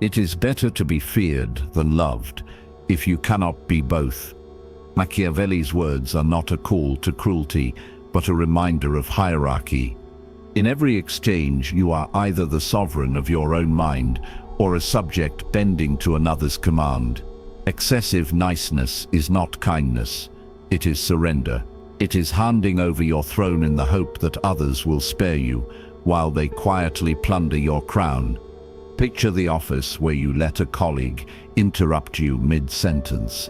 It is better to be feared than loved, if you cannot be both. Machiavelli's words are not a call to cruelty, but a reminder of hierarchy. In every exchange, you are either the sovereign of your own mind or a subject bending to another's command. Excessive niceness is not kindness. It is surrender. It is handing over your throne in the hope that others will spare you, while they quietly plunder your crown. Picture the office where you let a colleague interrupt you mid-sentence.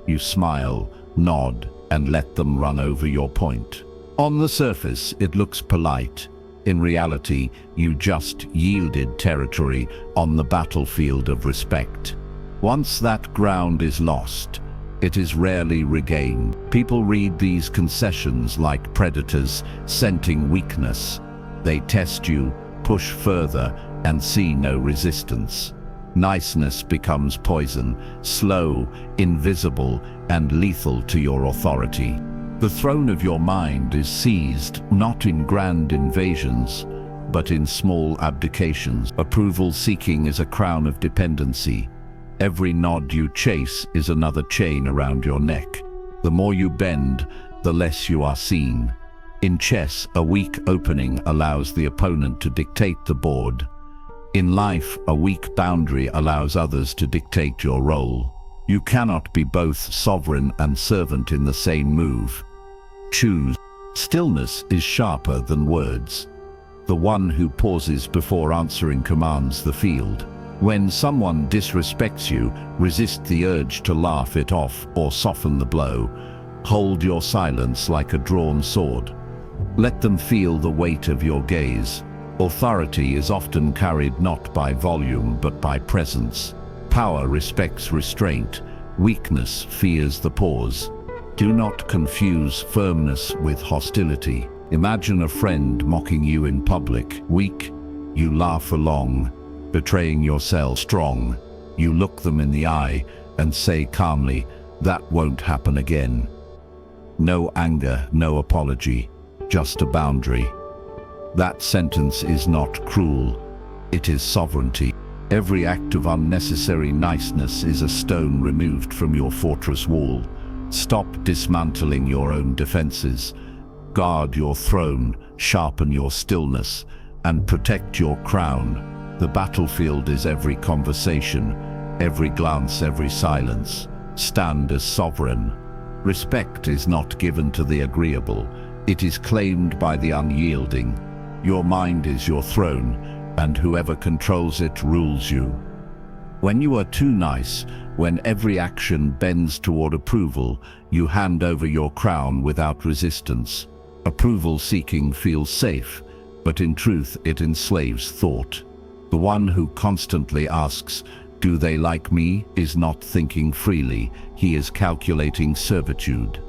You smile, nod, and let them run over your point. On the surface, it looks polite. In reality, you just yielded territory on the battlefield of respect. Once that ground is lost, it is rarely regained. People read these concessions like predators scenting weakness. They test you, push further, and see no resistance. Niceness becomes poison, slow, invisible, and lethal to your authority. The throne of your mind is seized not in grand invasions, but in small abdications. Approval seeking is a crown of dependency. Every nod you chase is another chain around your neck. The more you bend, the less you are seen. In chess, a weak opening allows the opponent to dictate the board. In life, a weak boundary allows others to dictate your role. You cannot be both sovereign and servant in the same move. Choose. Stillness is sharper than words. The one who pauses before answering commands the field. When someone disrespects you, resist the urge to laugh it off or soften the blow. Hold your silence like a drawn sword. Let them feel the weight of your gaze. Authority is often carried not by volume but by presence. Power respects restraint. Weakness fears the pause. Do not confuse firmness with hostility. Imagine a friend mocking you in public. Weak, you laugh along, betraying yourself. Strong, you look them in the eye and say calmly, "That won't happen again." No anger, no apology, just a boundary. That sentence is not cruel, it is sovereignty. Every act of unnecessary niceness is a stone removed from your fortress wall. Stop dismantling your own defenses. Guard your throne, sharpen your stillness, and protect your crown. The battlefield is every conversation, every glance, every silence. Stand as sovereign. Respect is not given to the agreeable, it is claimed by the unyielding. Your mind is your throne, and whoever controls it rules you. When you are too nice, when every action bends toward approval, you hand over your crown without resistance. Approval seeking feels safe, but in truth it enslaves thought. The one who constantly asks, "Do they like me?" is not thinking freely, he is calculating servitude.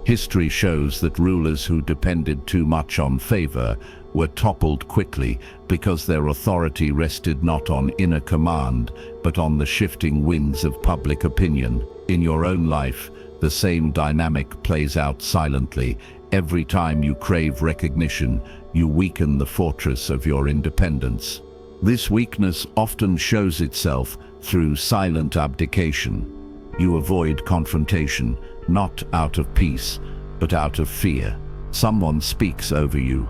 History shows that rulers who depended too much on favor were toppled quickly because their authority rested not on inner command, but on the shifting winds of public opinion. In your own life, the same dynamic plays out silently. Every time you crave recognition, you weaken the fortress of your independence. This weakness often shows itself through silent abdication. You avoid confrontation, not out of peace, but out of fear. Someone speaks over you,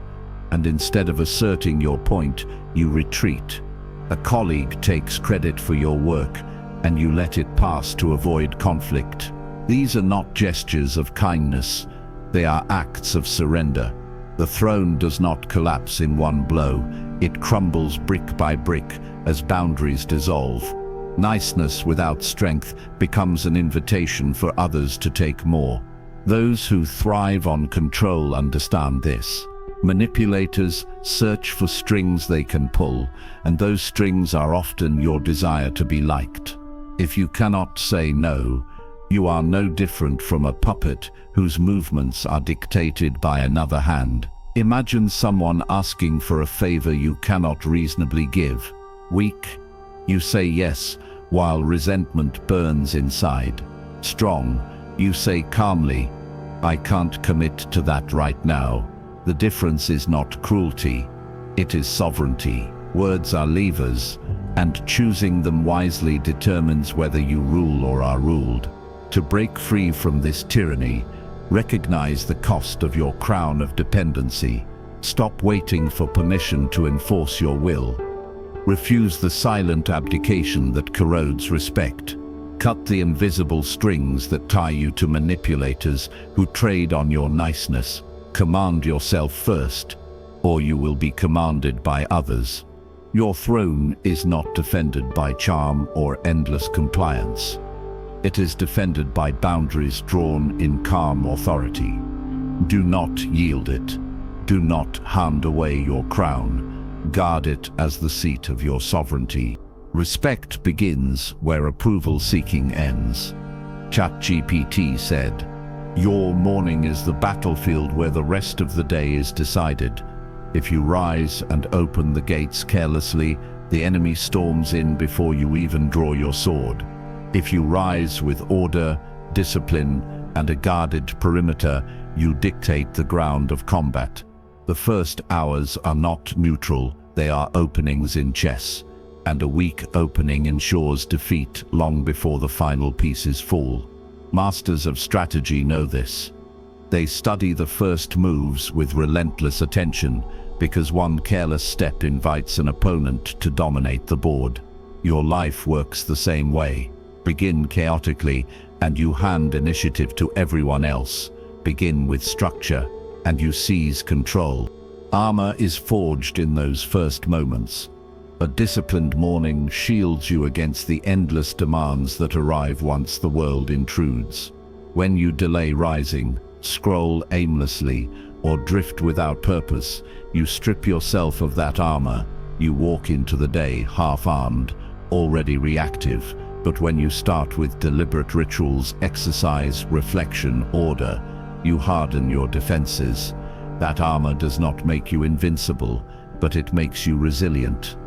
and instead of asserting your point, you retreat. A colleague takes credit for your work, and you let it pass to avoid conflict. These are not gestures of kindness, they are acts of surrender. The throne does not collapse in one blow, it crumbles brick by brick as boundaries dissolve. Niceness without strength becomes an invitation for others to take more. Those who thrive on control understand this. Manipulators search for strings they can pull, and those strings are often your desire to be liked. If you cannot say no, you are no different from a puppet whose movements are dictated by another hand. Imagine someone asking for a favor you cannot reasonably give. Weak, you say yes, while resentment burns inside. Strong, you say calmly, "I can't commit to that right now." The difference is not cruelty, it is sovereignty. Words are levers, and choosing them wisely determines whether you rule or are ruled. To break free from this tyranny, recognize the cost of your crown of dependency. Stop waiting for permission to enforce your will. Refuse the silent abdication that corrodes respect. Cut the invisible strings that tie you to manipulators who trade on your niceness. Command yourself first, or you will be commanded by others. Your throne is not defended by charm or endless compliance. It is defended by boundaries drawn in calm authority. Do not yield it. Do not hand away your crown. Guard it as the seat of your sovereignty. Respect begins where approval-seeking ends. ChatGPT said, "Your morning is the battlefield where the rest of the day is decided. If you rise and open the gates carelessly, the enemy storms in before you even draw your sword. If you rise with order, discipline, and a guarded perimeter, you dictate the ground of combat. The first hours are not neutral, they are openings in chess, and a weak opening ensures defeat long before the final pieces fall. Masters of strategy know this. They study the first moves with relentless attention, because one careless step invites an opponent to dominate the board. Your life works the same way. Begin chaotically, and you hand initiative to everyone else. Begin with structure, and you seize control. Armor is forged in those first moments. A disciplined morning shields you against the endless demands that arrive once the world intrudes. When you delay rising, scroll aimlessly, or drift without purpose, you strip yourself of that armor. You walk into the day half-armed, already reactive. But when you start with deliberate rituals, exercise, reflection, order, you harden your defenses. That armor does not make you invincible, but it makes you resilient.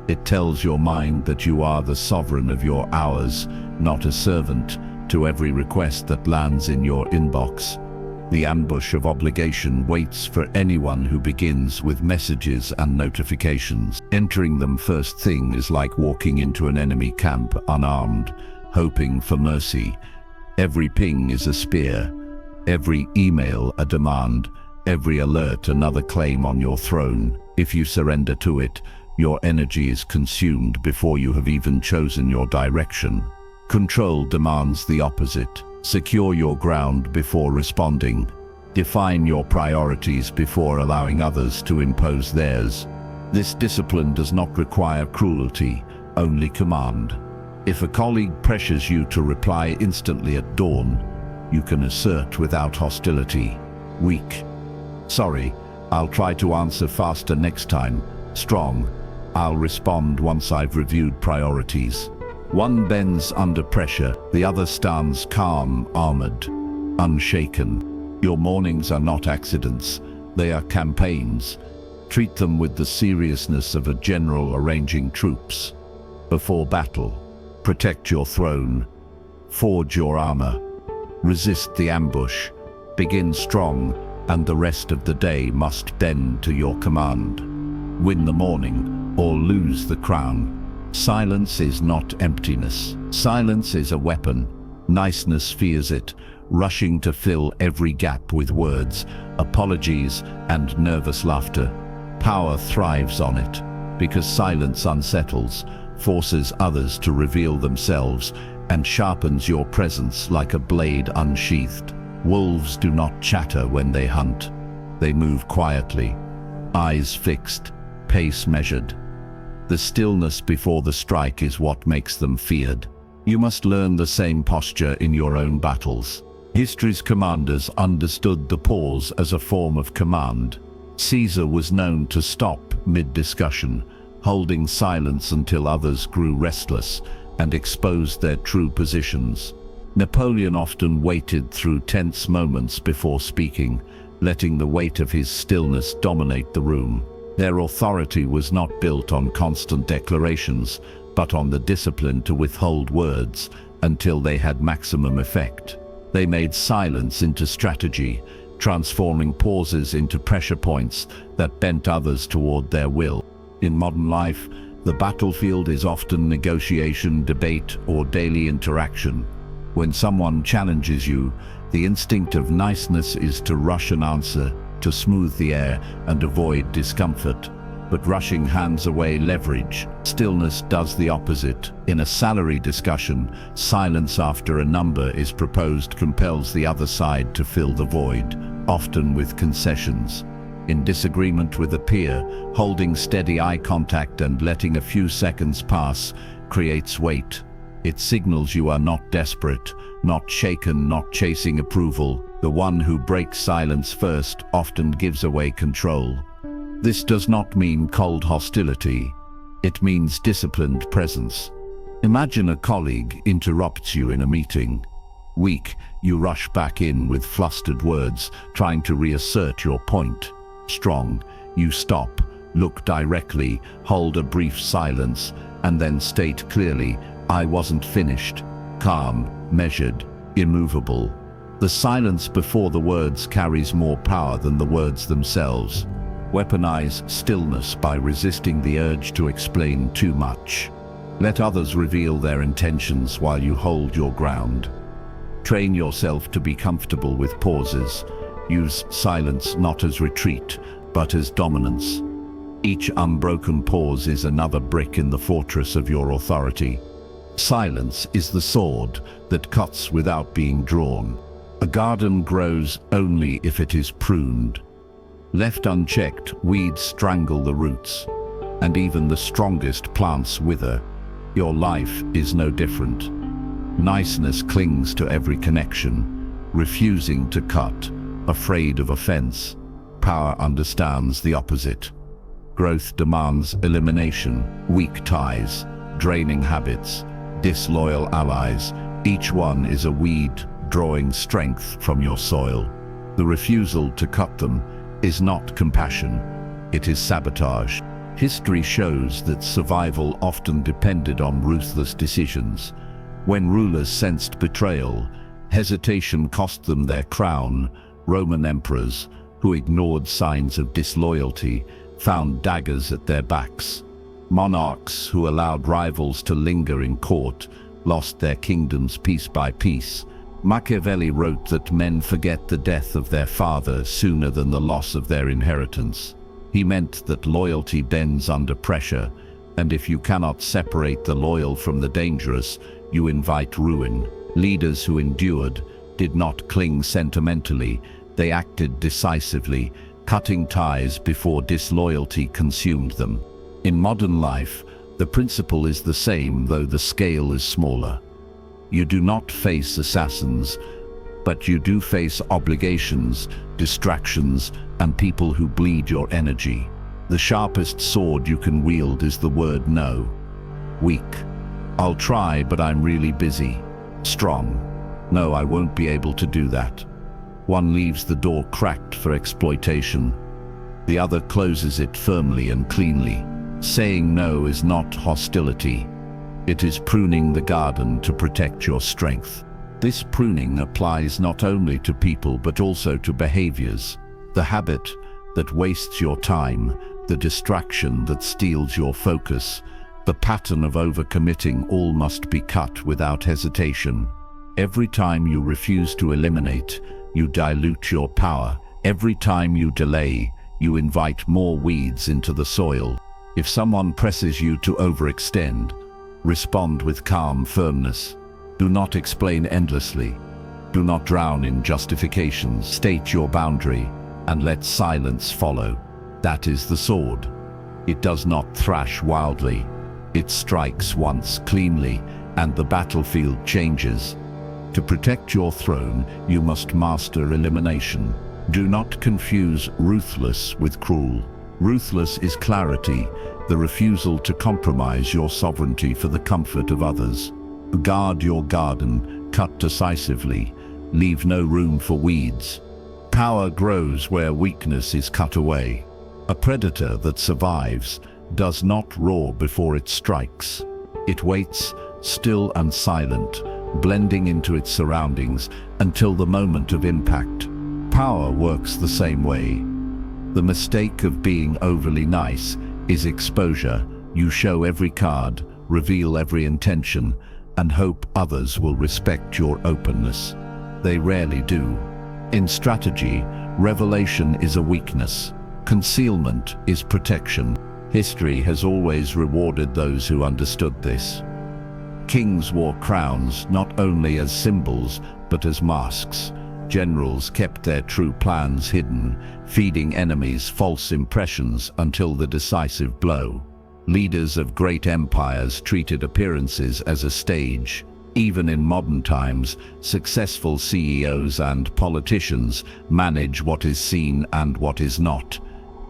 It tells your mind that you are the sovereign of your hours, not a servant to every request that lands in your inbox. The ambush of obligation waits for anyone who begins with messages and notifications. Entering them first thing is like walking into an enemy camp unarmed, hoping for mercy. Every ping is a spear, every email a demand, every alert another claim on your throne. If you surrender to it, your energy is consumed before you have even chosen your direction. Control demands the opposite. Secure your ground before responding. Define your priorities before allowing others to impose theirs. This discipline does not require cruelty, only command. If a colleague pressures you to reply instantly at dawn, you can assert without hostility. Weak. Sorry, I'll try to answer faster next time. Strong. I'll respond once I've reviewed priorities. One bends under pressure, the other stands calm, armored, unshaken. Your mornings are not accidents, they are campaigns. Treat them with the seriousness of a general arranging troops. Before battle, protect your throne, forge your armor, resist the ambush, begin strong, and the rest of the day must bend to your command. Win the morning, or lose the crown. Silence is not emptiness. Silence is a weapon. Niceness fears it, rushing to fill every gap with words, apologies, and nervous laughter. Power thrives on it, because silence unsettles, forces others to reveal themselves, and sharpens your presence like a blade unsheathed. Wolves do not chatter when they hunt. They move quietly, eyes fixed, pace measured. The stillness before the strike is what makes them feared. You must learn the same posture in your own battles. History's commanders understood the pause as a form of command. Caesar was known to stop mid-discussion, holding silence until others grew restless and exposed their true positions. Napoleon often waited through tense moments before speaking, letting the weight of his stillness dominate the room. Their authority was not built on constant declarations, but on the discipline to withhold words until they had maximum effect. They made silence into strategy, transforming pauses into pressure points that bent others toward their will. In modern life, The battlefield is often negotiation, debate, or daily interaction. When someone challenges you, the instinct of niceness is to rush an answer, to smooth the air and avoid discomfort. But rushing hands away leverage. Stillness does the opposite. In a salary discussion, silence after a number is proposed compels the other side to fill the void, often with concessions. In disagreement with a peer, holding steady eye contact and letting a few seconds pass creates weight. It signals you are not desperate, not shaken, not chasing approval. The one who breaks silence first often gives away control. This does not mean cold hostility. It means disciplined presence. Imagine a colleague interrupts you in a meeting. Weak, you rush back in with flustered words, trying to reassert your point. Strong, you stop, look directly, hold a brief silence, and then state clearly, "I wasn't finished." Calm, measured, immovable. The silence before the words carries more power than the words themselves. Weaponize stillness by resisting the urge to explain too much. Let others reveal their intentions while you hold your ground. Train yourself to be comfortable with pauses. Use silence not as retreat, but as dominance. Each unbroken pause is another brick in the fortress of your authority. Silence is the sword that cuts without being drawn. A garden grows only if it is pruned. Left unchecked, weeds strangle the roots, and even the strongest plants wither. Your life is no different. Niceness clings to every connection, refusing to cut, afraid of offense. Power understands the opposite. Growth demands elimination, weak ties, draining habits, disloyal allies. Each one is a weed drawing strength from your soil. The refusal to cut them is not compassion, it is sabotage. History shows that survival often depended on ruthless decisions. When rulers sensed betrayal, hesitation cost them their crown. Roman emperors, who ignored signs of disloyalty, found daggers at their backs. Monarchs who allowed rivals to linger in court lost their kingdoms piece by piece. Machiavelli wrote that men forget the death of their father sooner than the loss of their inheritance. He meant that loyalty bends under pressure, and if you cannot separate the loyal from the dangerous, you invite ruin. Leaders who endured did not cling sentimentally, they acted decisively, cutting ties before disloyalty consumed them. In modern life, the principle is the same, though the scale is smaller. You do not face assassins, but you do face obligations, distractions, and people who bleed your energy. The sharpest sword you can wield is the word no. Weak. I'll try, but I'm really busy. Strong. No, I won't be able to do that. One leaves the door cracked for exploitation. The other closes it firmly and cleanly. Saying no is not hostility. It is pruning the garden to protect your strength. This pruning applies not only to people but also to behaviors. The habit that wastes your time, the distraction that steals your focus, the pattern of overcommitting, all must be cut without hesitation. Every time you refuse to eliminate, you dilute your power. Every time you delay, you invite more weeds into the soil. If someone presses you to overextend, respond with calm firmness. Do not explain endlessly. Do not drown in justifications. State your boundary and let silence follow. That is the sword. It does not thrash wildly. It strikes once cleanly, and the battlefield changes. To protect your throne, you must master elimination. Do not confuse ruthless with cruel. Ruthless is clarity, the refusal to compromise your sovereignty for the comfort of others. Guard your garden, cut decisively, leave no room for weeds. Power grows where weakness is cut away. A predator that survives does not roar before it strikes. It waits, still and silent, blending into its surroundings until the moment of impact. Power works the same way. The mistake of being overly nice is exposure, You show every card, reveal every intention, and hope others will respect your openness. They rarely do. In strategy, revelation is a weakness. Concealment is protection. History has always rewarded those who understood this. Kings wore crowns not only as symbols, but as masks. Generals kept their true plans hidden, feeding enemies false impressions until the decisive blow. Leaders of great empires treated appearances as a stage. Even in modern times, successful CEOs and politicians manage what is seen and what is not.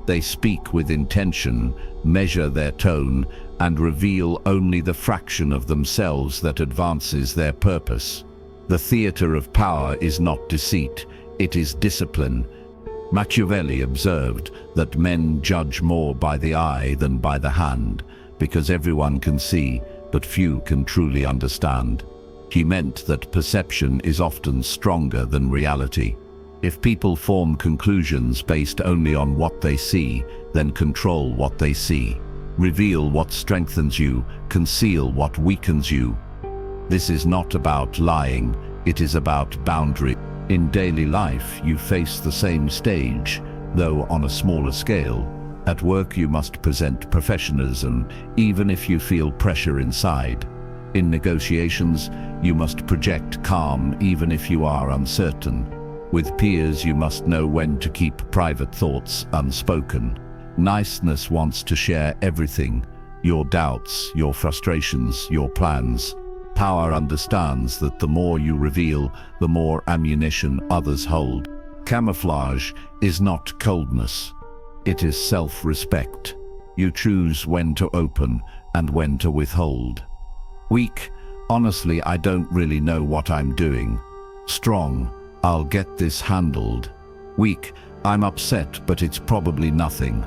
They speak with intention, measure their tone, and reveal only the fraction of themselves that advances their purpose. The theater of power is not deceit, it is discipline. Machiavelli observed that men judge more by the eye than by the hand, because everyone can see, but few can truly understand. He meant that perception is often stronger than reality. If people form conclusions based only on what they see, then control what they see. Reveal what strengthens you, conceal what weakens you. This is not about lying, it is about boundary. In daily life, you face the same stage, though on a smaller scale. At work, you must present professionalism, even if you feel pressure inside. In negotiations, you must project calm, even if you are uncertain. With peers, you must know when to keep private thoughts unspoken. Niceness wants to share everything, your doubts, your frustrations, your plans. Power understands that the more you reveal, the more ammunition others hold. Camouflage is not coldness. It is self-respect. You choose when to open and when to withhold. Weak, honestly, I don't really know what I'm doing. Strong, I'll get this handled. Weak, I'm upset, but it's probably nothing.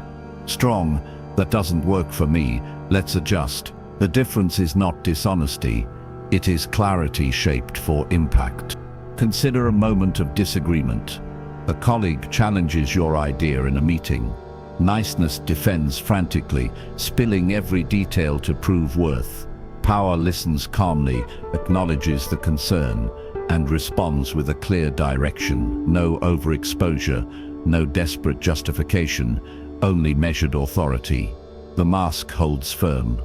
Strong, that doesn't work for me, let's adjust. The difference is not dishonesty. It is clarity shaped for impact. Consider a moment of disagreement. A colleague challenges your idea in a meeting. Niceness defends frantically, spilling every detail to prove worth. Power listens calmly, acknowledges the concern, and responds with a clear direction. No overexposure, no desperate justification, only measured authority. The mask holds firm.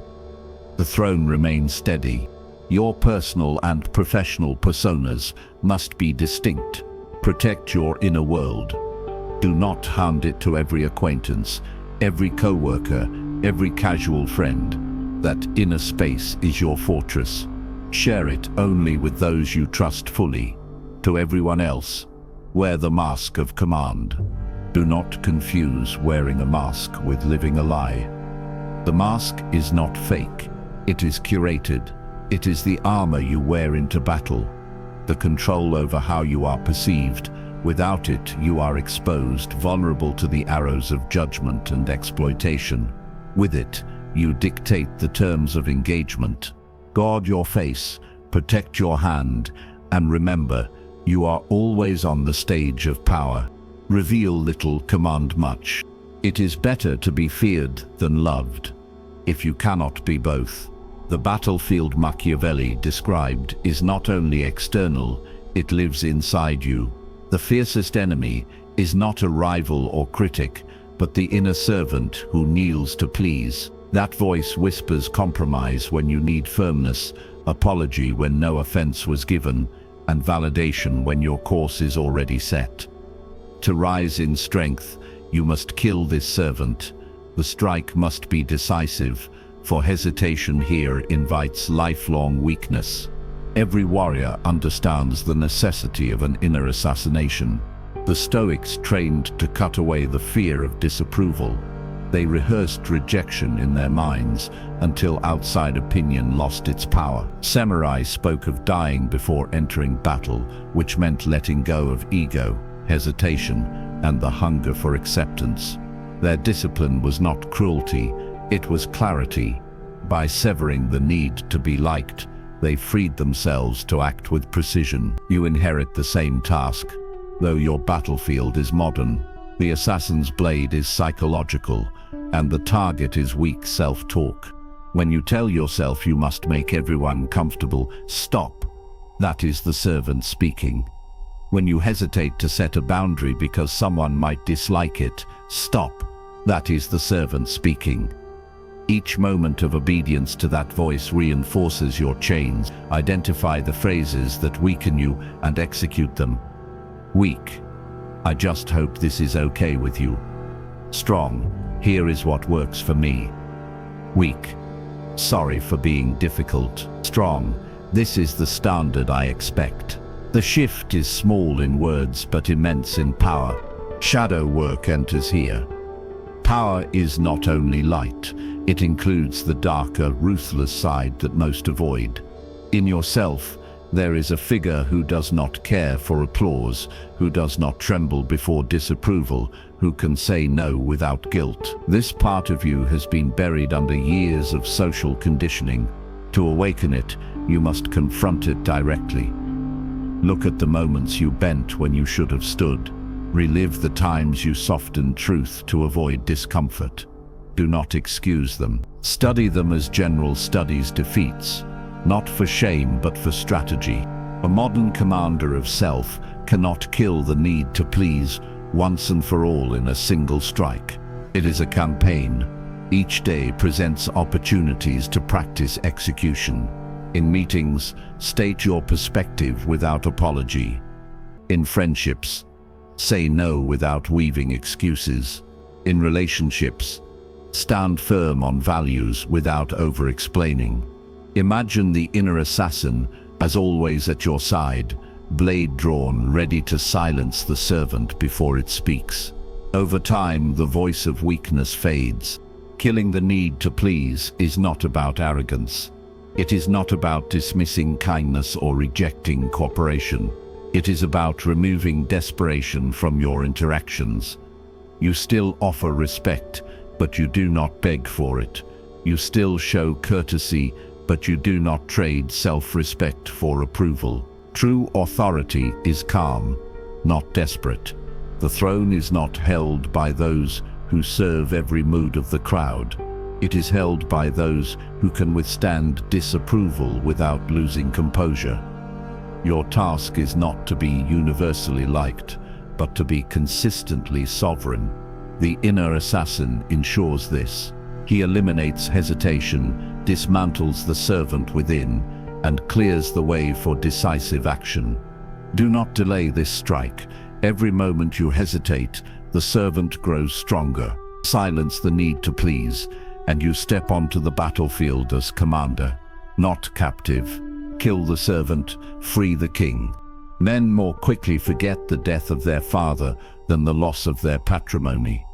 The throne remains steady. Your personal and professional personas must be distinct. Protect your inner world. Do not hand it to every acquaintance, every co-worker, every casual friend. That inner space is your fortress. Share it only with those you trust fully. To everyone else, wear the mask of command. Do not confuse wearing a mask with living a lie. The mask is not fake. It is curated. It is the armor you wear into battle, the control over how you are perceived. Without it, you are exposed, vulnerable to the arrows of judgment and exploitation. With it, you dictate the terms of engagement. Guard your face, protect your hand, and remember, you are always on the stage of power. Reveal little, command much. It is better to be feared than loved, if you cannot be both. The battlefield Machiavelli described is not only external, it lives inside you. The fiercest enemy is not a rival or critic, but the inner servant who kneels to please. That voice whispers compromise when you need firmness, apology when no offense was given, and validation when your course is already set. To rise in strength, you must kill this servant. The strike must be decisive, for hesitation here invites lifelong weakness. Every warrior understands the necessity of an inner assassination. The Stoics trained to cut away the fear of disapproval. They rehearsed rejection in their minds until outside opinion lost its power. Samurai spoke of dying before entering battle, which meant letting go of ego, hesitation, and the hunger for acceptance. Their discipline was not cruelty, it was clarity. By severing the need to be liked, they freed themselves to act with precision. You inherit the same task, though your battlefield is modern. The assassin's blade is psychological, and the target is weak self-talk. When you tell yourself you must make everyone comfortable, stop. That is the servant speaking. When you hesitate to set a boundary because someone might dislike it, stop. That is the servant speaking. Each moment of obedience to that voice reinforces your chains. Identify the phrases that weaken you and execute them. Weak. I just hope this is okay with you. Strong. Here is what works for me. Weak. Sorry for being difficult. Strong. This is the standard I expect. The shift is small in words but immense in power. Shadow work enters here. Power is not only light, it includes the darker, ruthless side that most avoid. In yourself, there is a figure who does not care for applause, who does not tremble before disapproval, who can say no without guilt. This part of you has been buried under years of social conditioning. To awaken it, you must confront it directly. Look at the moments you bent when you should have stood. Relive the times you softened truth to avoid discomfort. Do not excuse them. Study them as general studies defeats, not for shame but for strategy. A modern commander of self cannot kill the need to please once and for all in a single strike. It is a campaign. Each day presents opportunities to practice execution. In meetings, state your perspective without apology. In friendships, say no without weaving excuses. In relationships, stand firm on values without over-explaining. Imagine the inner assassin, as always at your side, blade drawn, ready to silence the servant before it speaks. Over time, the voice of weakness fades. Killing the need to please is not about arrogance. It is not about dismissing kindness or rejecting cooperation. It is about removing desperation from your interactions. You still offer respect, but you do not beg for it. You still show courtesy, but you do not trade self-respect for approval. True authority is calm, not desperate. The throne is not held by those who serve every mood of the crowd. It is held by those who can withstand disapproval without losing composure. Your task is not to be universally liked, but to be consistently sovereign. The inner assassin ensures this. He eliminates hesitation, dismantles the servant within, and clears the way for decisive action. Do not delay this strike. Every moment you hesitate, the servant grows stronger. Silence the need to please, and you step onto the battlefield as commander, not captive. Kill the servant, free the king. Men more quickly forget the death of their father than the loss of their patrimony.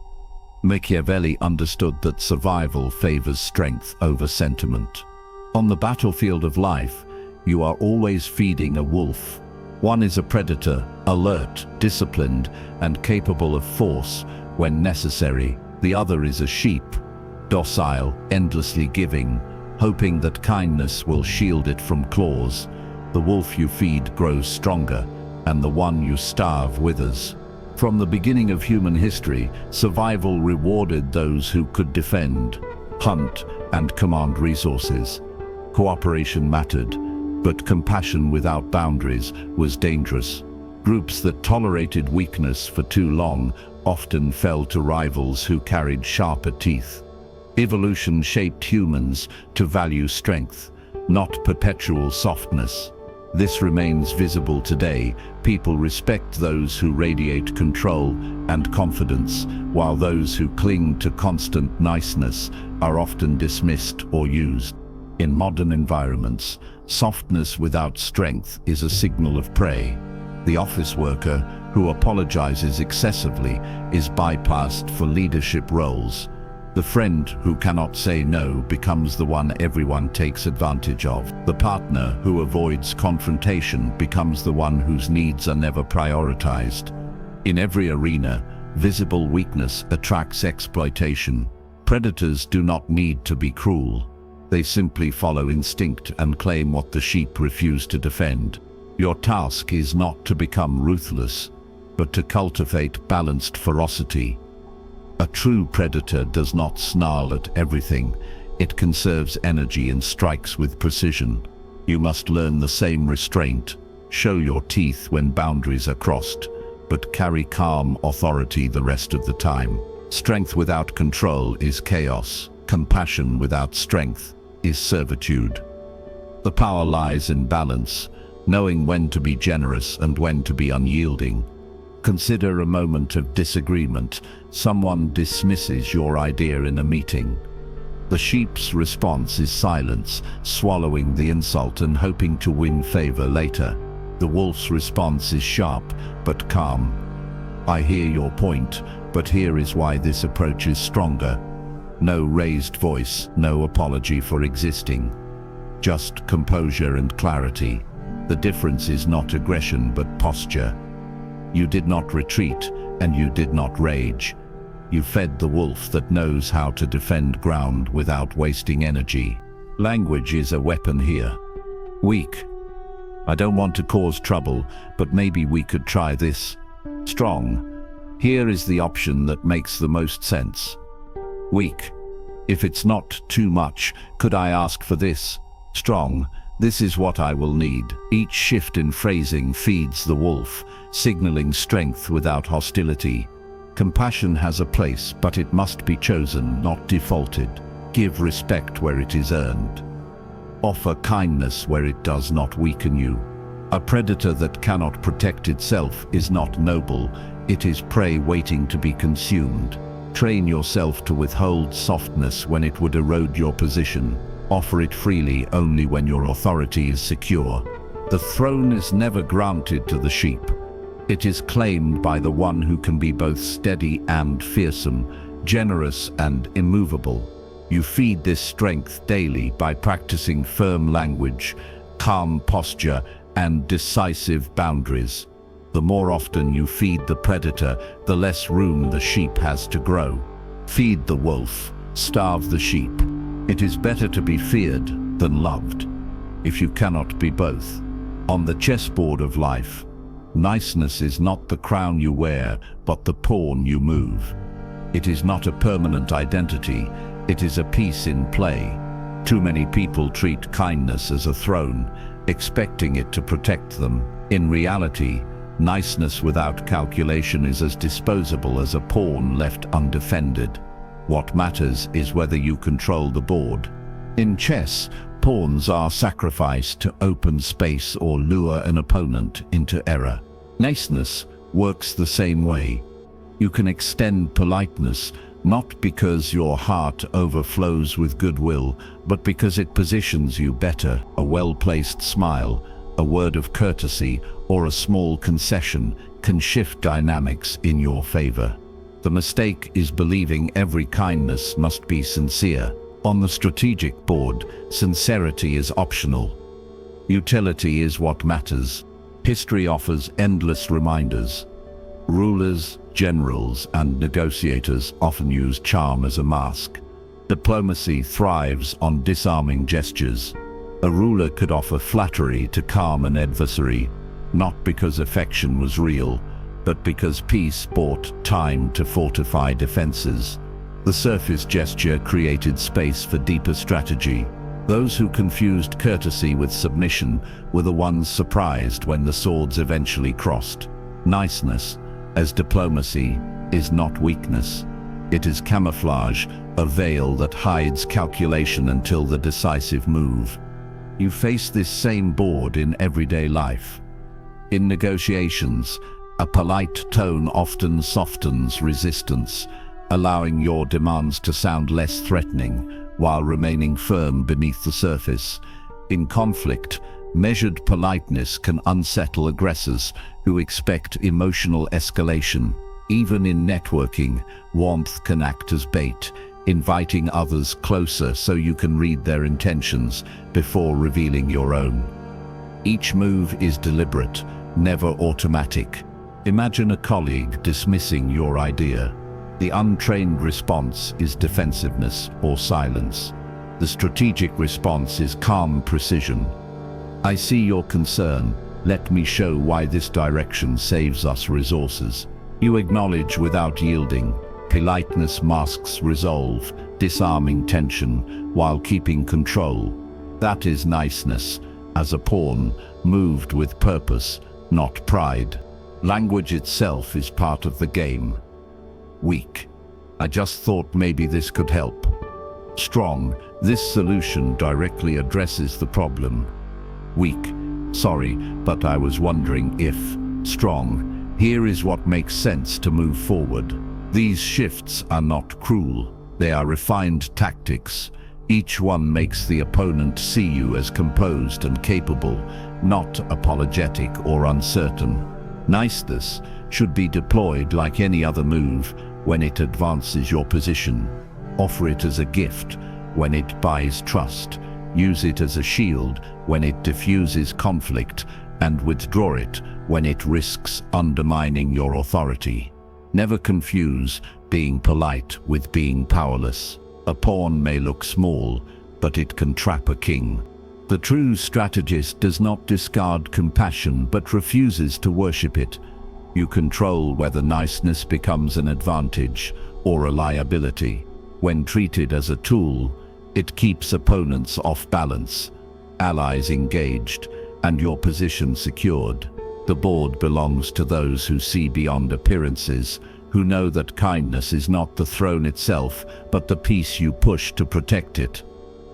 Machiavelli understood that survival favors strength over sentiment. On the battlefield of life, you are always feeding a wolf. One is a predator, alert, disciplined, and capable of force when necessary. The other is a sheep, docile, endlessly giving, hoping that kindness will shield it from claws. The wolf you feed grows stronger, and the one you starve withers. From the beginning of human history, survival rewarded those who could defend, hunt, and command resources. Cooperation mattered, but compassion without boundaries was dangerous. Groups that tolerated weakness for too long often fell to rivals who carried sharper teeth. Evolution shaped humans to value strength, not perpetual softness. This remains visible today. People respect those who radiate control and confidence, while those who cling to constant niceness are often dismissed or used. In modern environments, softness without strength is a signal of prey. The office worker who apologizes excessively is bypassed for leadership roles. The friend who cannot say no becomes the one everyone takes advantage of. The partner who avoids confrontation becomes the one whose needs are never prioritized. In every arena, visible weakness attracts exploitation. Predators do not need to be cruel. They simply follow instinct and claim what the sheep refuse to defend. Your task is not to become ruthless, but to cultivate balanced ferocity. A true predator does not snarl at everything. It conserves energy and strikes with precision. You must learn the same restraint. Show your teeth when boundaries are crossed, but carry calm authority the rest of the time. Strength without control is chaos. Compassion without strength is servitude. The power lies in balance, knowing when to be generous and when to be unyielding. Consider a moment of disagreement. Someone dismisses your idea in a meeting. The sheep's response is silence, swallowing the insult and hoping to win favor later. The wolf's response is sharp, but calm. I hear your point, but here is why this approach is stronger. No raised voice, no apology for existing. Just composure and clarity. The difference is not aggression, but posture. You did not retreat, and you did not rage. You fed the wolf that knows how to defend ground without wasting energy. Language is a weapon here. Weak. I don't want to cause trouble, but maybe we could try this. Strong. Here is the option that makes the most sense. Weak. If it's not too much, could I ask for this? Strong. This is what I will need. Each shift in phrasing feeds the wolf, signaling strength without hostility. Compassion has a place, but it must be chosen, not defaulted. Give respect where it is earned. Offer kindness where it does not weaken you. A predator that cannot protect itself is not noble. It is prey waiting to be consumed. Train yourself to withhold softness when it would erode your position. Offer it freely only when your authority is secure. The throne is never granted to the sheep. It is claimed by the one who can be both steady and fearsome, generous and immovable. You feed this strength daily by practicing firm language, calm posture, and decisive boundaries. The more often you feed the predator, the less room the sheep has to grow. Feed the wolf, starve the sheep. It is better to be feared than loved, if you cannot be both. On the chessboard of life, niceness is not the crown you wear, but the pawn you move. It is not a permanent identity, it is a piece in play. Too many people treat kindness as a throne, expecting it to protect them. In reality, niceness without calculation is as disposable as a pawn left undefended. What matters is whether you control the board. In chess, pawns are sacrificed to open space or lure an opponent into error. Niceness works the same way. You can extend politeness, not because your heart overflows with goodwill, but because it positions you better. A well-placed smile, a word of courtesy, or a small concession can shift dynamics in your favor. The mistake is believing every kindness must be sincere. On the strategic board, sincerity is optional. Utility is what matters. History offers endless reminders. Rulers, generals, and negotiators often use charm as a mask. Diplomacy thrives on disarming gestures. A ruler could offer flattery to calm an adversary, not because affection was real, but because peace bought time to fortify defenses. The surface gesture created space for deeper strategy. Those who confused courtesy with submission were the ones surprised when the swords eventually crossed. Niceness, as diplomacy, is not weakness. It is camouflage, a veil that hides calculation until the decisive move. You face this same board in everyday life. In negotiations, a polite tone often softens resistance, allowing your demands to sound less threatening while remaining firm beneath the surface. In conflict, measured politeness can unsettle aggressors who expect emotional escalation. Even in networking, warmth can act as bait, inviting others closer so you can read their intentions before revealing your own. Each move is deliberate, never automatic. Imagine a colleague dismissing your idea. The untrained response is defensiveness or silence. The strategic response is calm precision. I see your concern. Let me show why this direction saves us resources. You acknowledge without yielding. Politeness masks resolve. disarming tension while keeping control. That is niceness, as a pawn, moved with purpose, not pride. Language itself is part of the game. Weak. I just thought maybe this could help. Strong. This solution directly addresses the problem. Weak. Sorry, but I was wondering if. Strong. Here is what makes sense to move forward. These shifts are not cruel. They are refined tactics. Each one makes the opponent see you as composed and capable, not apologetic or uncertain. Niceness should be deployed like any other move when it advances your position. Offer it as a gift when it buys trust. Use it as a shield when it diffuses conflict, and withdraw it when it risks undermining your authority. Never confuse being polite with being powerless. A pawn may look small, but it can trap a king. The true strategist does not discard compassion, but refuses to worship it. You control whether niceness becomes an advantage or a liability. When treated as a tool, it keeps opponents off balance, allies engaged, and your position secured. The board belongs to those who see beyond appearances, who know that kindness is not the throne itself, but the piece you push to protect it.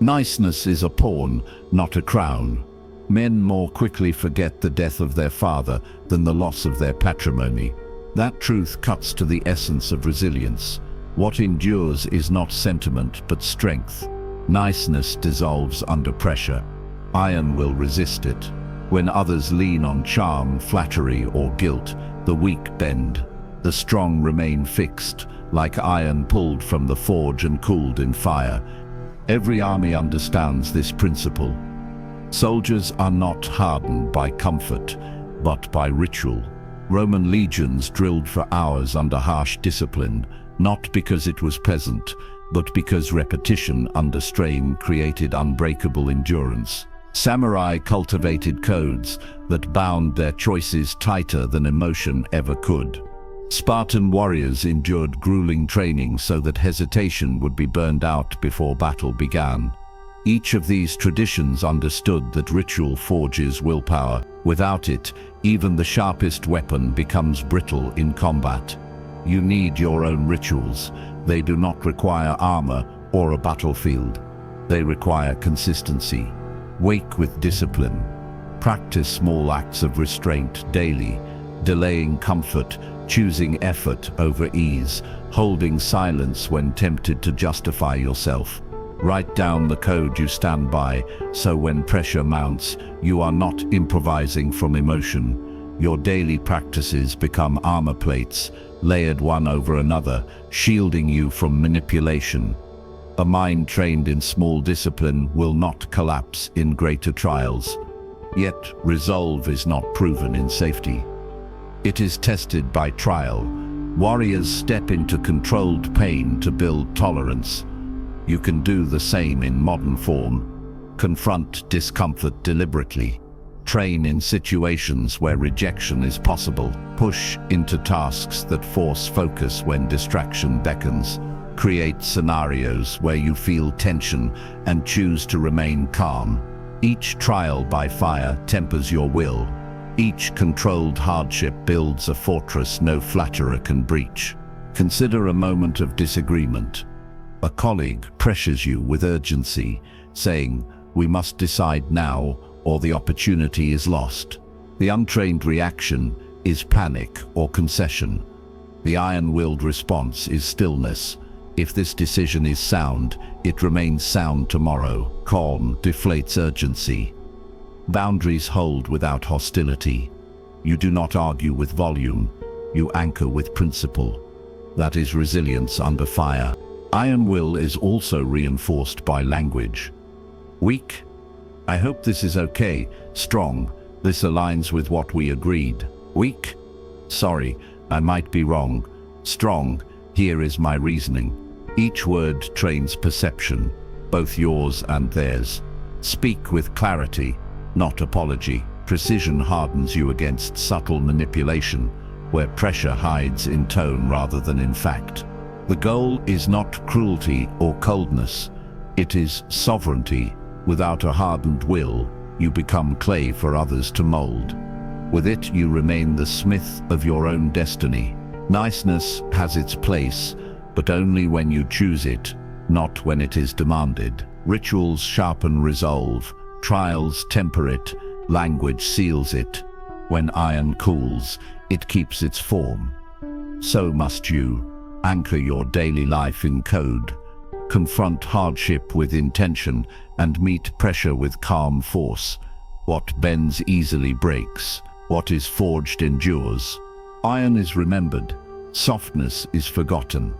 Niceness is a pawn, not a crown. Men more quickly forget the death of their father than the loss of their patrimony. That truth cuts to the essence of resilience. What endures is not sentiment, but strength. Niceness dissolves under pressure. Iron will resist it. When others lean on charm, flattery, or guilt, the weak bend. The strong remain fixed, like iron pulled from the forge and cooled in fire. Every army understands this principle. Soldiers are not hardened by comfort, but by ritual. Roman legions drilled for hours under harsh discipline, not because it was pleasant, but because repetition under strain created unbreakable endurance. Samurai cultivated codes that bound their choices tighter than emotion ever could. Spartan warriors endured grueling training so that hesitation would be burned out before battle began. Each of these traditions understood that ritual forges willpower. Without it, even the sharpest weapon becomes brittle in combat. You need your own rituals. They do not require armor or a battlefield. They require consistency. Wake with discipline. Practice small acts of restraint daily, delaying comfort, choosing effort over ease, holding silence when tempted to justify yourself. Write down the code you stand by, so when pressure mounts, you are not improvising from emotion. Your daily practices become armor plates, layered one over another, shielding you from manipulation. A mind trained in small discipline will not collapse in greater trials. Yet, resolve is not proven in safety. It is tested by trial. Warriors step into controlled pain to build tolerance. You can do the same in modern form. Confront discomfort deliberately. Train in situations where rejection is possible. Push into tasks that force focus when distraction beckons. Create scenarios where you feel tension and choose to remain calm. Each trial by fire tempers your will. Each controlled hardship builds a fortress no flatterer can breach. Consider a moment of disagreement. A colleague pressures you with urgency, saying, "We must decide now, or the opportunity is lost." The untrained reaction is panic or concession. The iron-willed response is stillness. If this decision is sound, it remains sound tomorrow. Calm deflates urgency. Boundaries hold without hostility. You do not argue with volume. You anchor with principle. That is resilience under fire. Iron will is also reinforced by language. Weak. I hope this is okay. Strong. This aligns with what we agreed. Weak. Sorry, I might be wrong. Strong. Here is my reasoning. Each word trains perception, both yours and theirs. Speak with clarity, not apology. Precision hardens you against subtle manipulation, where pressure hides in tone rather than in fact. The goal is not cruelty or coldness. It is sovereignty. Without a hardened will, you become clay for others to mold. With it, you remain the smith of your own destiny. Niceness has its place, but only when you choose it, not when it is demanded. Rituals sharpen resolve, trials temper it, language seals it. When iron cools, it keeps its form. So must you. Anchor your daily life in code. Confront hardship with intention and meet pressure with calm force. What bends easily breaks. What is forged endures. Iron is remembered. Softness is forgotten.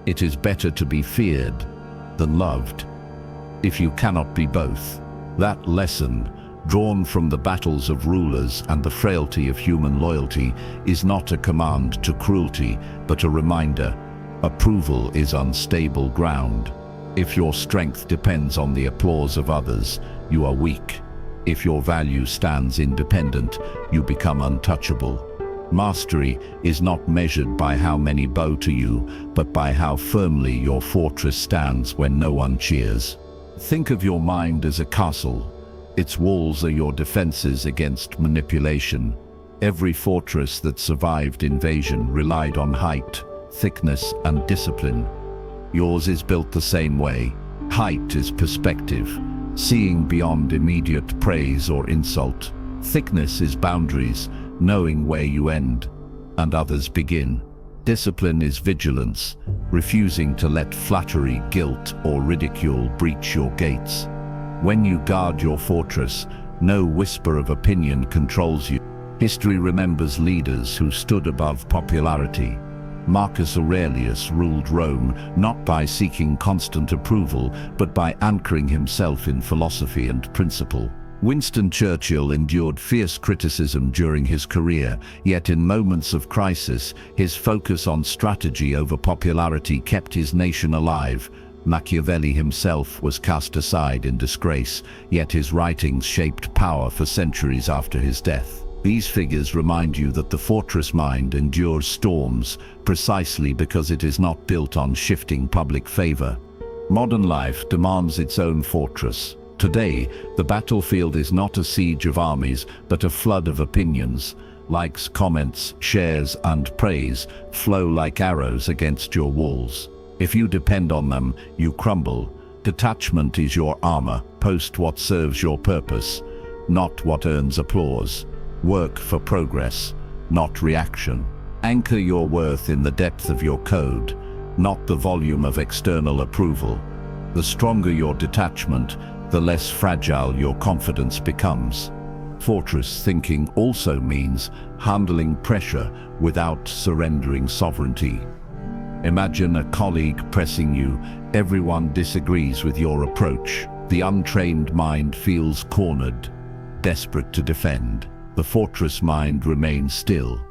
It is better to be feared than loved. If you cannot be both, that lesson, drawn from the battles of rulers and the frailty of human loyalty, is not a command to cruelty, but a reminder. Approval is unstable ground. If your strength depends on the applause of others, you are weak. If your value stands independent, you become untouchable. Mastery is not measured by how many bow to you, but by how firmly your fortress stands when no one cheers. Think of your mind as a castle. Its walls are your defenses against manipulation. Every fortress that survived invasion relied on height, thickness, and discipline. Yours is built the same way. Height is perspective, seeing beyond immediate praise or insult. Thickness is boundaries, knowing where you end and others begin. Discipline is vigilance, refusing to let flattery, guilt, or ridicule breach your gates. When you guard your fortress, no whisper of opinion controls you. History remembers leaders who stood above popularity. Marcus Aurelius ruled Rome not by seeking constant approval, but by anchoring himself in philosophy and principle. Winston Churchill endured fierce criticism during his career, yet in moments of crisis, his focus on strategy over popularity kept his nation alive. Machiavelli himself was cast aside in disgrace, yet his writings shaped power for centuries after his death. These figures remind you that the fortress mind endures storms precisely because it is not built on shifting public favor. Modern life demands its own fortress. Today, the battlefield is not a siege of armies, but a flood of opinions. Likes, comments, shares, and praise flow like arrows against your walls. If you depend on them, you crumble. Detachment is your armor. Post what serves your purpose, not what earns applause. Work for progress, not reaction. Anchor your worth in the depth of your code, not the volume of external approval. The stronger your detachment, the less fragile your confidence becomes. Fortress thinking also means handling pressure without surrendering sovereignty. Imagine a colleague pressing you. Everyone disagrees with your approach. The untrained mind feels cornered, desperate to defend. The fortress mind remains still.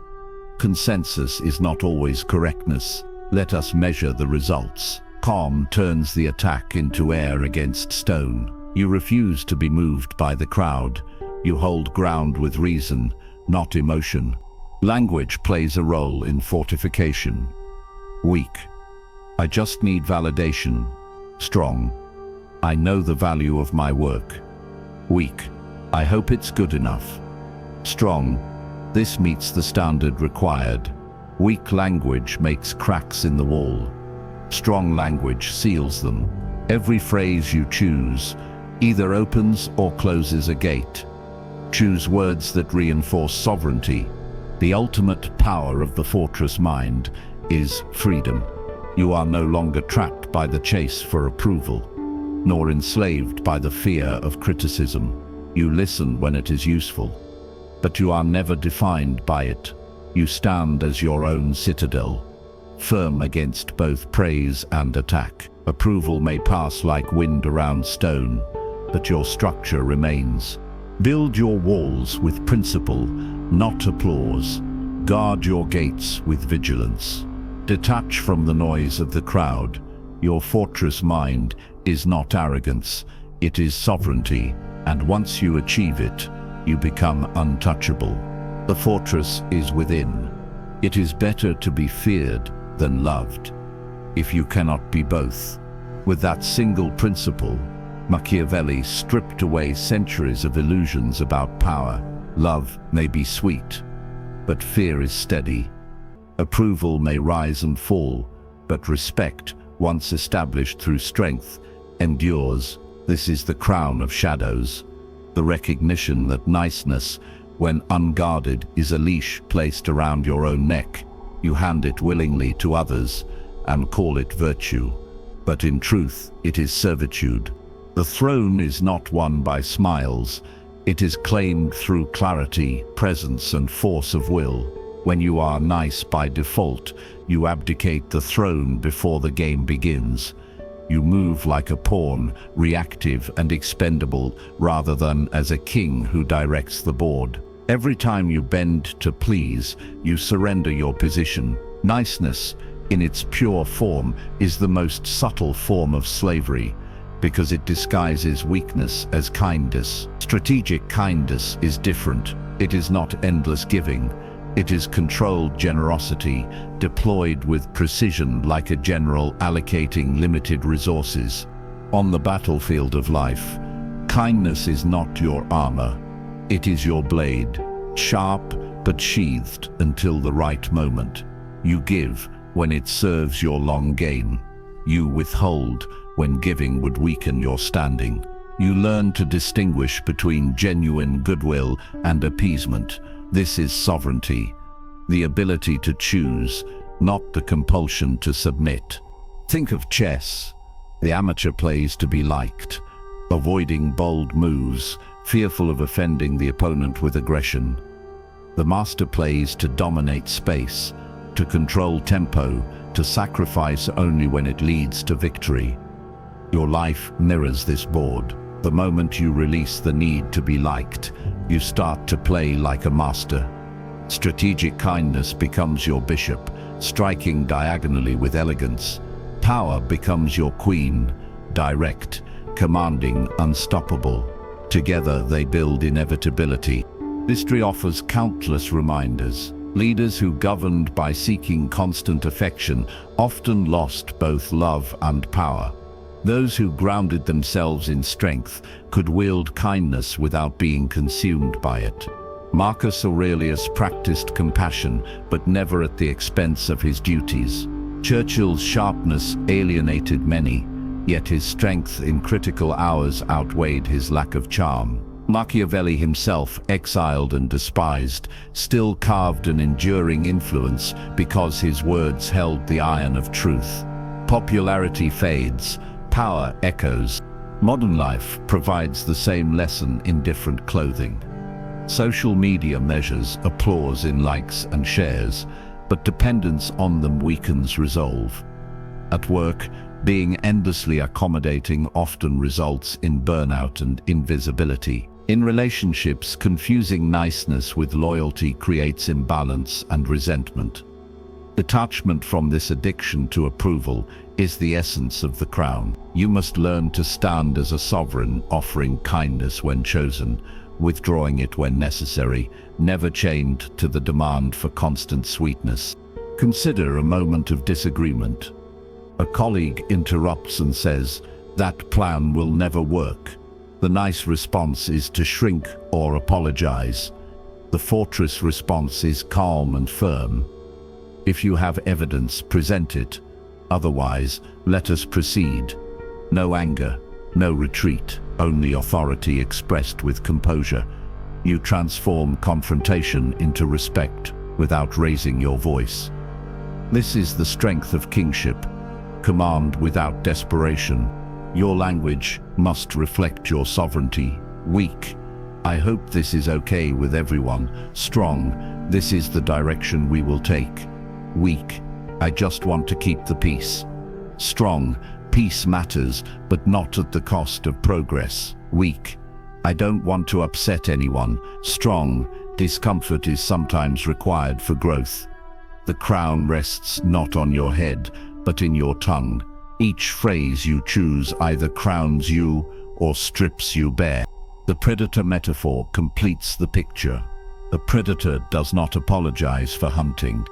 Consensus is not always correctness. Let us measure the results. Calm turns the attack into air against stone. You refuse to be moved by the crowd. You hold ground with reason, not emotion. Language plays a role in fortification. Weak. I just need validation. Strong. I know the value of my work. Weak. I hope it's good enough. Strong. This meets the standard required. Weak language makes cracks in the wall. Strong language seals them. Every phrase you choose either opens or closes a gate. Choose words that reinforce sovereignty. The ultimate power of the fortress mind is freedom. You are no longer trapped by the chase for approval, nor enslaved by the fear of criticism. You listen when it is useful, but you are never defined by it. You stand as your own citadel, firm against both praise and attack. Approval may pass like wind around stone, but your structure remains. Build your walls with principle, not applause. Guard your gates with vigilance. Detach from the noise of the crowd. Your fortress mind is not arrogance, it is sovereignty, and once you achieve it, you become untouchable. The fortress is within. It is better to be feared than loved. if you cannot be both. With that single principle, Machiavelli stripped away centuries of illusions about power. Love may be sweet, but fear is steady. Approval may rise and fall, but respect, once established through strength, endures. This is the crown of shadows. The recognition that niceness, when unguarded, is a leash placed around your own neck. You hand it willingly to others and call it virtue. But in truth, it is servitude. The throne is not won by smiles. It is claimed through clarity, presence, and force of will. When you are nice by default, you abdicate the throne before the game begins. You move like a pawn, reactive and expendable, rather than as a king who directs the board. Every time you bend to please, you surrender your position. Niceness, in its pure form, is the most subtle form of slavery, because it disguises weakness as kindness. Strategic kindness is different. It is not endless giving. It is controlled generosity, deployed with precision like a general allocating limited resources. On the battlefield of life, kindness is not your armor. It is your blade, sharp but sheathed until the right moment. You give when it serves your long game. You withhold when giving would weaken your standing. You learn to distinguish between genuine goodwill and appeasement. This is sovereignty, the ability to choose, not the compulsion to submit. Think of chess. The amateur plays to be liked, avoiding bold moves, fearful of offending the opponent with aggression. The master plays to dominate space, to control tempo, to sacrifice only when it leads to victory. Your life mirrors this board. The moment you release the need to be liked, you start to play like a master. Strategic kindness becomes your bishop, striking diagonally with elegance. Power becomes your queen, direct, commanding, unstoppable. Together they build inevitability. History offers countless reminders. Leaders who governed by seeking constant affection often lost both love and power. Those who grounded themselves in strength could wield kindness without being consumed by it. Marcus Aurelius practiced compassion, but never at the expense of his duties. Churchill's sharpness alienated many, yet his strength in critical hours outweighed his lack of charm. Machiavelli himself, exiled and despised, still carved an enduring influence because his words held the iron of truth. Popularity fades, power echoes. Modern life provides the same lesson in different clothing. Social media measures applause in likes and shares, but dependence on them weakens resolve. At work, being endlessly accommodating often results in burnout and invisibility. In relationships, confusing niceness with loyalty creates imbalance and resentment. Detachment from this addiction to approval is the essence of the crown. You must learn to stand as a sovereign, offering kindness when chosen, withdrawing it when necessary, never chained to the demand for constant sweetness. Consider a moment of disagreement. A colleague interrupts and says, "That plan will never work." The nice response is to shrink or apologize. The fortress response is calm and firm. If you have evidence, present it. Otherwise, let us proceed. No anger, no retreat, only authority expressed with composure. You transform confrontation into respect without raising your voice. This is the strength of kingship. Command without desperation. Your language must reflect your sovereignty. Weak. I hope this is okay with everyone. Strong. This is the direction we will take. Weak. I just want to keep the peace. Strong. Peace matters, but not at the cost of progress. Weak. I don't want to upset anyone. Strong. Discomfort is sometimes required for growth. The crown rests not on your head, but in your tongue. Each phrase you choose either crowns you or strips you bare. The predator metaphor completes the picture. The predator does not apologize for hunting.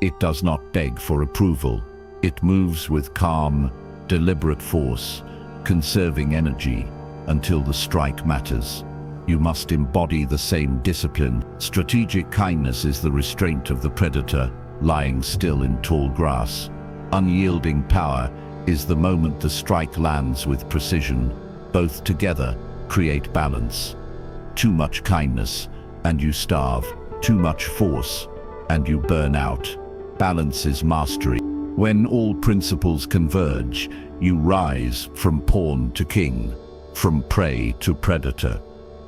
It does not beg for approval. It moves with calm, deliberate force, conserving energy until the strike matters. You must embody the same discipline. Strategic kindness is the restraint of the predator, lying still in tall grass. Unyielding power is the moment the strike lands with precision. Both together create balance. Too much kindness, and you starve. Too much force, and you burn out. Balance is mastery. When all principles converge, you rise from pawn to king, from prey to predator,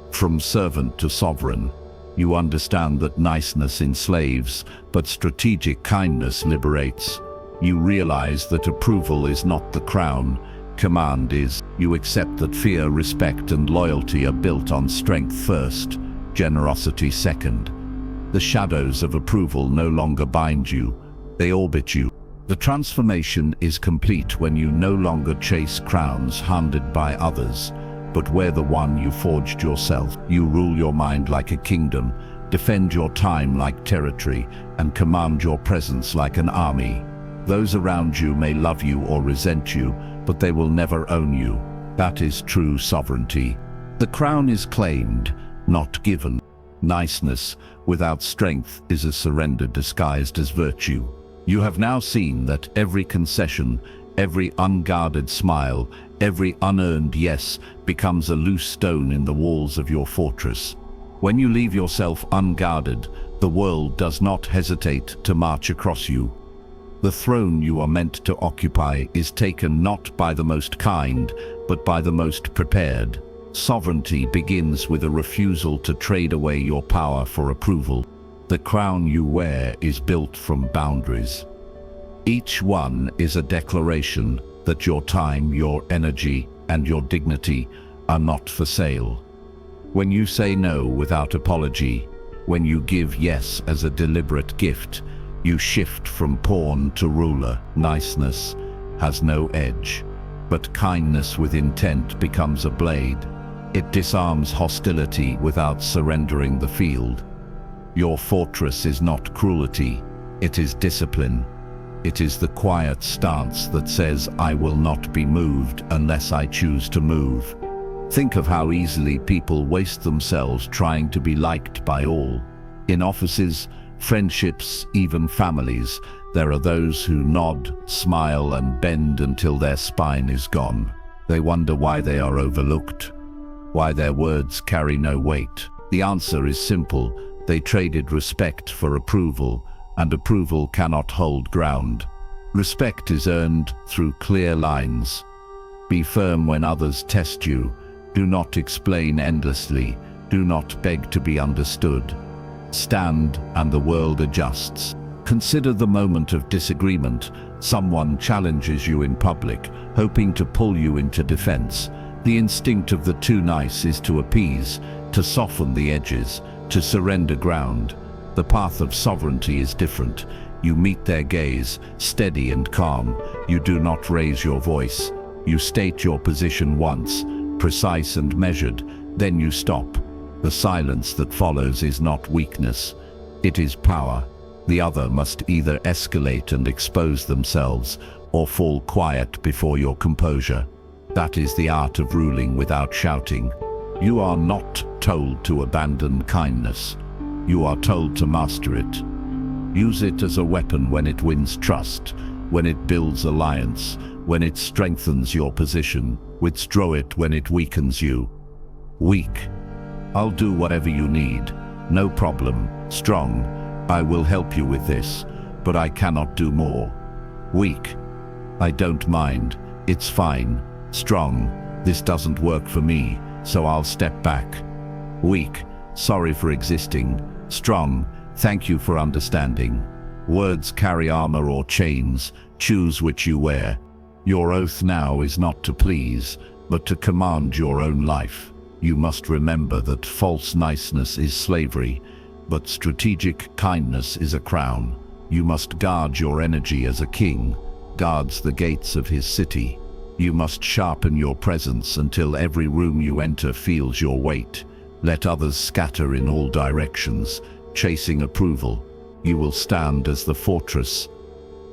from servant to sovereign. You understand that niceness enslaves, but strategic kindness liberates. You realize that approval is not the crown, command is. You accept that fear, respect, and loyalty are built on strength first, generosity second. The shadows of approval no longer bind you, they orbit you. The transformation is complete when you no longer chase crowns handed by others, but wear the one you forged yourself. You rule your mind like a kingdom, defend your time like territory, and command your presence like an army. Those around you may love you or resent you, but they will never own you. That is true sovereignty. The crown is claimed, not given. Niceness without strength is a surrender disguised as virtue. You have now seen that every concession, every unguarded smile, every unearned yes becomes a loose stone in the walls of your fortress. When you leave yourself unguarded, the world does not hesitate to march across you. The throne you are meant to occupy is taken not by the most kind, but by the most prepared. Sovereignty begins with a refusal to trade away your power for approval. The crown you wear is built from boundaries. Each one is a declaration that your time, your energy, and your dignity are not for sale. When you say no without apology, when you give yes as a deliberate gift, you shift from pawn to ruler. Niceness has no edge, but kindness with intent becomes a blade. It disarms hostility without surrendering the field. Your fortress is not cruelty, it is discipline. It is the quiet stance that says, I will not be moved unless I choose to move. Think of how easily people waste themselves trying to be liked by all. In offices, friendships, even families, there are those who nod, smile, and bend until their spine is gone. They wonder why they are overlooked, why their words carry no weight. The answer is simple. They traded respect for approval, and approval cannot hold ground. Respect is earned through clear lines. Be firm when others test you. Do not explain endlessly. Do not beg to be understood. Stand, and the world adjusts. Consider the moment of disagreement. Someone challenges you in public, hoping to pull you into defense. The instinct of the too nice is to appease, to soften the edges, to surrender ground. The path of sovereignty is different. You meet their gaze, steady and calm. You do not raise your voice. You state your position once, precise and measured, then you stop. The silence that follows is not weakness, it is power. The other must either escalate and expose themselves, or fall quiet before your composure. That is the art of ruling without shouting. You are not told to abandon kindness. You are told to master it. Use it as a weapon when it wins trust, when it builds alliance, when it strengthens your position. Withdraw it when it weakens you. Weak. I'll do whatever you need. No problem. Strong. I will help you with this, but I cannot do more. Weak. I don't mind. It's fine. Strong. This doesn't work for me, so I'll step back. Weak. Sorry for existing. Strong. Thank you for understanding. Words carry armor or chains. Choose which you wear. Your oath now is not to please, but to command your own life. You must remember that false niceness is slavery, but strategic kindness is a crown. You must guard your energy as a king guards the gates of his city. You must sharpen your presence until every room you enter feels your weight. Let others scatter in all directions, chasing approval. You will stand as the fortress,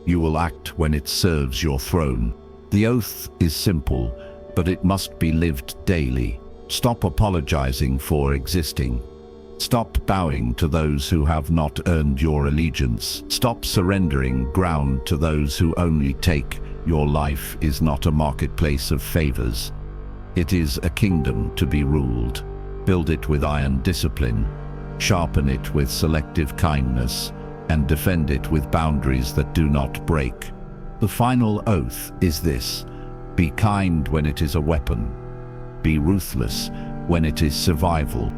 You will act when it serves your throne. The oath is simple, but it must be lived daily. Stop apologizing for existing. Stop bowing to those who have not earned your allegiance. Stop surrendering ground to those who only take. Your life is not a marketplace of favors. It is a kingdom to be ruled. Build it with iron discipline, sharpen it with selective kindness, and defend it with boundaries that do not break. The final oath is this: be kind when it is a weapon. Be ruthless when it is survival.